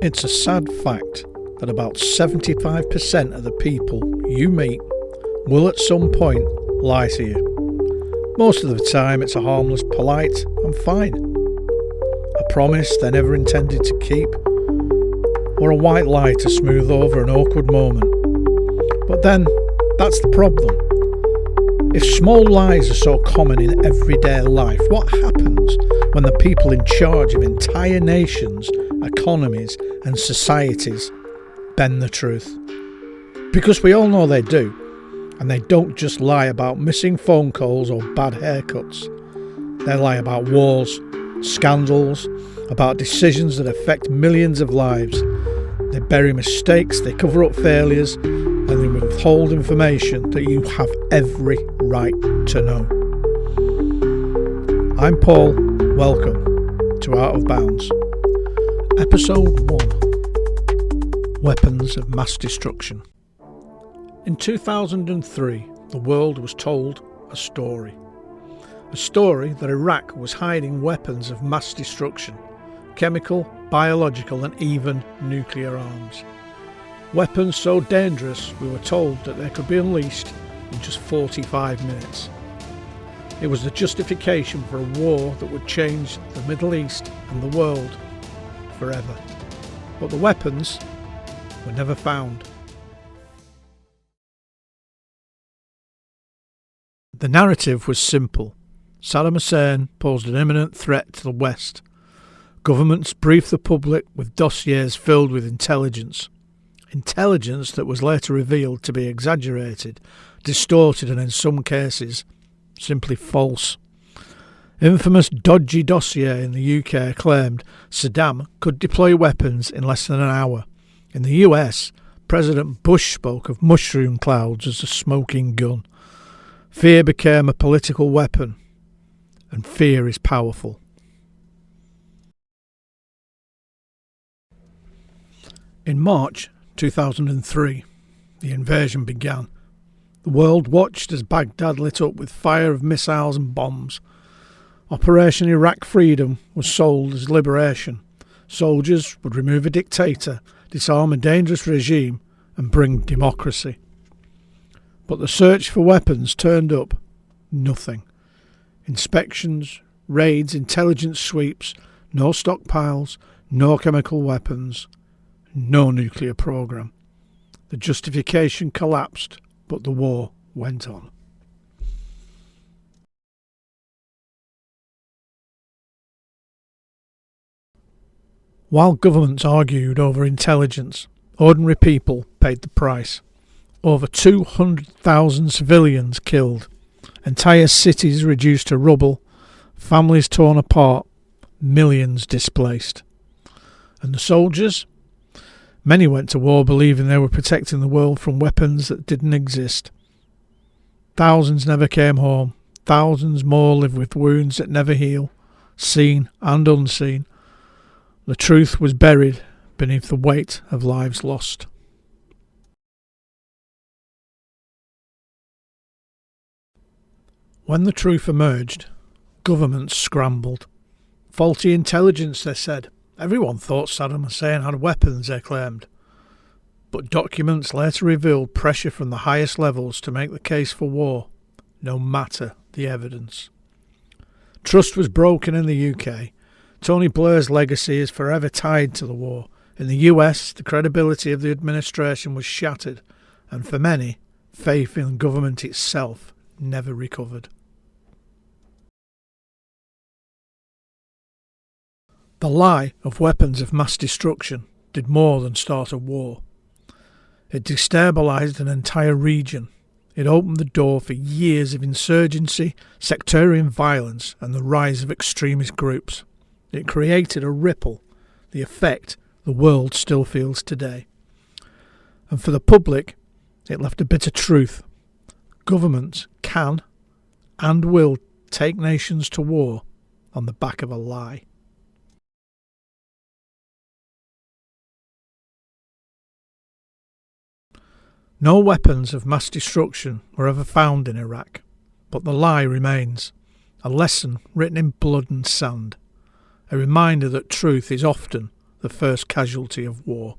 It's a sad fact that about 75% of the people you meet will at some point lie to you. Most of the time it's a harmless, polite "I'm fine," a promise they never intended to keep, or a white lie to smooth over an awkward moment. But then, that's the problem. If small lies are so common in everyday life, what happens when the people in charge of entire nations, economies and societies bend the truth? Because we all know they do, and they don't just lie about missing phone calls or bad haircuts. They lie about wars, scandals, about decisions that affect millions of lives. They bury mistakes, they cover up failures, and they withhold information that you have every right to know. I'm Paul, welcome to Out of Bounds. Episode 1. Weapons of Mass Destruction. In 2003, the world was told a story. A story that Iraq was hiding weapons of mass destruction, chemical, biological and even nuclear arms. Weapons so dangerous we were told that they could be unleashed in just 45 minutes. It was the justification for a war that would change the Middle East and the world forever. But the weapons were never found. The narrative was simple. Saddam Hussein posed an imminent threat to the West. Governments briefed the public with dossiers filled with intelligence that was later revealed to be exaggerated, distorted and in some cases simply false. Infamous dodgy dossier in the UK claimed Saddam could deploy weapons in less than an hour. In the US, President Bush spoke of mushroom clouds as a smoking gun. Fear became a political weapon, and fear is powerful. In March 2003, the invasion began. The world watched as Baghdad lit up with fire of missiles and bombs. Operation Iraq Freedom was sold as liberation. Soldiers would remove a dictator, disarm a dangerous regime, and bring democracy. But the search for weapons turned up nothing. Inspections, raids, intelligence sweeps, no stockpiles, no chemical weapons, no nuclear program. The justification collapsed, but the war went on. While governments argued over intelligence, ordinary people paid the price. Over 200,000 civilians killed, entire cities reduced to rubble, families torn apart, millions displaced. And the soldiers? Many went to war believing they were protecting the world from weapons that didn't exist. Thousands never came home, thousands more live with wounds that never heal, seen and unseen. The truth was buried beneath the weight of lives lost. When the truth emerged, governments scrambled. Faulty intelligence, they said. Everyone thought Saddam Hussein had weapons, they claimed. But documents later revealed pressure from the highest levels to make the case for war, no matter the evidence. Trust was broken in the UK. Tony Blair's legacy is forever tied to the war. In the US, the credibility of the administration was shattered, and for many, faith in government itself never recovered. The lie of weapons of mass destruction did more than start a war. It destabilised an entire region. It opened the door for years of insurgency, sectarian violence and the rise of extremist groups. It created a ripple, the effect the world still feels today. And for the public, it left a bitter truth. Governments can and will take nations to war on the back of a lie. No weapons of mass destruction were ever found in Iraq, but the lie remains, a lesson written in blood and sand, a reminder that truth is often the first casualty of war.